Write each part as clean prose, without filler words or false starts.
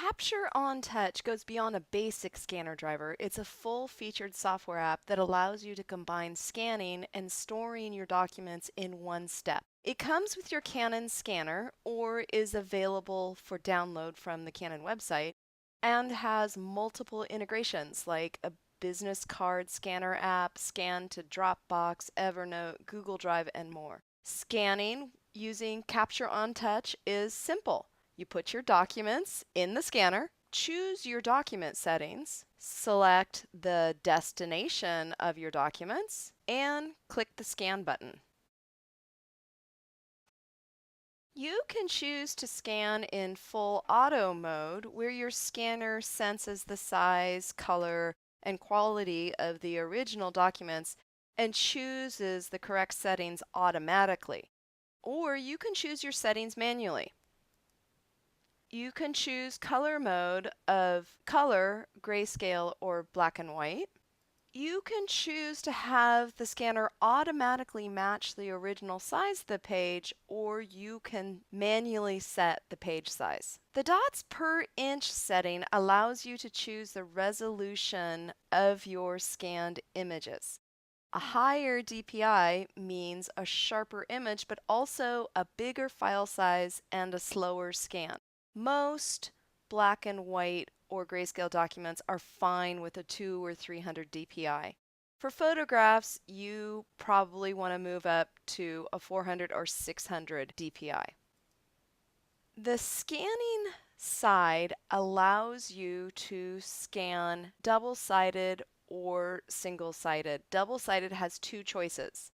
Capture OnTouch goes beyond a basic scanner driver. It's a full-featured software app that allows you to combine scanning and storing your documents in one step. It comes with your Canon scanner or is available for download from the Canon website and has multiple integrations like a business card scanner app, scan to Dropbox, Evernote, Google Drive, and more. Scanning using Capture OnTouch is simple. You put your documents in the scanner, choose your document settings, select the destination of your documents, and click the scan button. You can choose to scan in full auto mode, where your scanner senses the size, color, and quality of the original documents and chooses the correct settings automatically. Or you can choose your settings manually. You can choose color mode of color, grayscale, or black and white. You can choose to have the scanner automatically match the original size of the page, or you can manually set the page size. The dots per inch setting allows you to choose the resolution of your scanned images. A higher DPI means a sharper image, but also a bigger file size and a slower scan. Most black and white or grayscale documents are fine with a 200 or 300 DPI. For photographs, you probably want to move up to a 400 or 600 DPI. The scanning side allows you to scan double-sided or single-sided. Double-sided has two choices.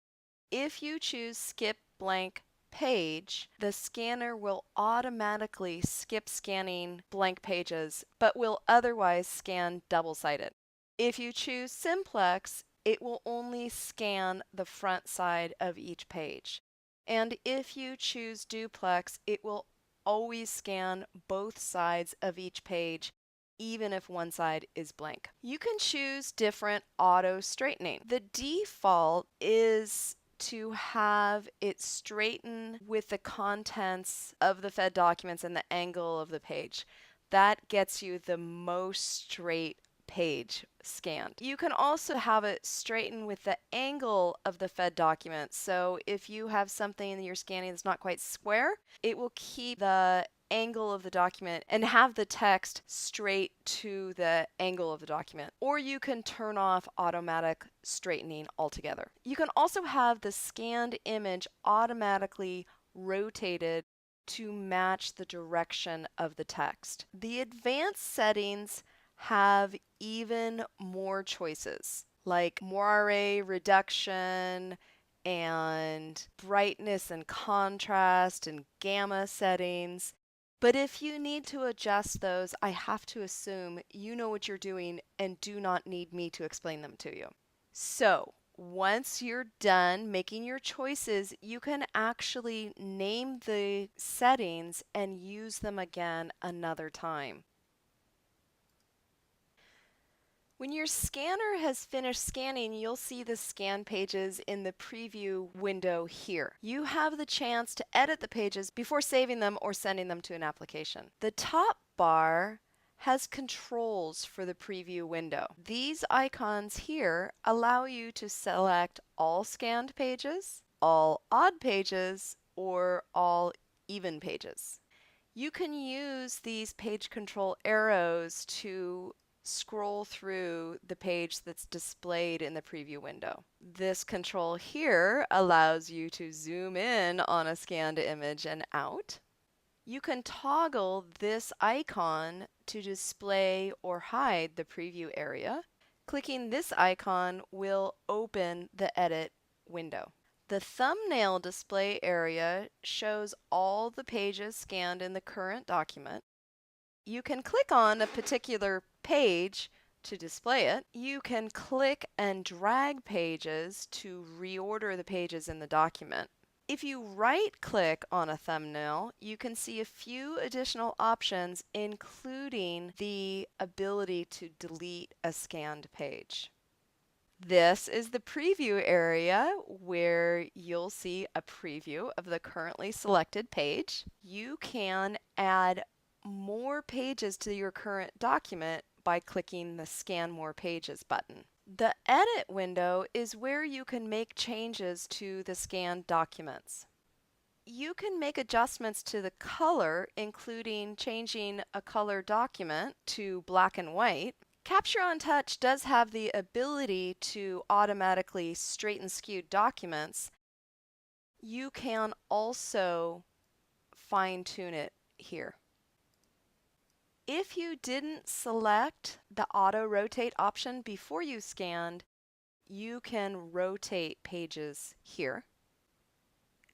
If you choose skip blank page, the scanner will automatically skip scanning blank pages, but will otherwise scan double-sided. If you choose simplex, it will only scan the front side of each page. And if you choose duplex, it will always scan both sides of each page, even if one side is blank. You can choose different auto straightening. The default is to have it straighten with the contents of the fed documents and the angle of the page. That gets you the most straight page scanned. You can also have it straighten with the angle of the fed document. So if you have something that you're scanning that's not quite square, it will keep the angle of the document and have the text straight to the angle of the document. Or you can turn off automatic straightening altogether. You can also have the scanned image automatically rotated to match the direction of the text. The advanced settings have even more choices, like moire reduction and brightness and contrast and gamma settings. But if you need to adjust those, I have to assume you know what you're doing and do not need me to explain them to you. So, once you're done making your choices, you can actually name the settings and use them again another time. When your scanner has finished scanning, you'll see the scan pages in the preview window here. You have the chance to edit the pages before saving them or sending them to an application. The top bar has controls for the preview window. These icons here allow you to select all scanned pages, all odd pages, or all even pages. You can use these page control arrows to scroll through the page that's displayed in the preview window. This control here allows you to zoom in on a scanned image and out. You can toggle this icon to display or hide the preview area. Clicking this icon will open the edit window. The thumbnail display area shows all the pages scanned in the current document. You can click on a particular page to display it. You can click and drag pages to reorder the pages in the document. If you right-click on a thumbnail, you can see a few additional options, including the ability to delete a scanned page. This is the preview area where you'll see a preview of the currently selected page. You can add more pages to your current document by clicking the Scan More Pages button. The Edit window is where you can make changes to the scanned documents. You can make adjustments to the color, including changing a color document to black and white. Capture OnTouch does have the ability to automatically straighten skewed documents. You can also fine-tune it here. If you didn't select the auto rotate option before you scanned, you can rotate pages here.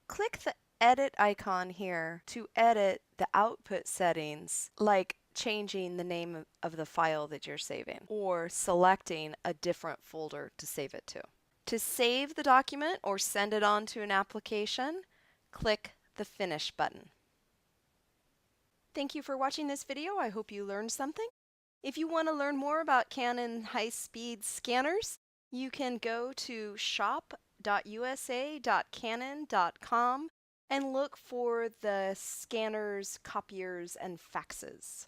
Click the edit icon here to edit the output settings, like changing the name of the file that you're saving or selecting a different folder to save it to. To save the document or send it on to an application, click the Finish button. Thank you for watching this video. I hope you learned something. If you want to learn more about Canon high-speed scanners, you can go to shop.usa.canon.com and look for the scanners, copiers, and faxes.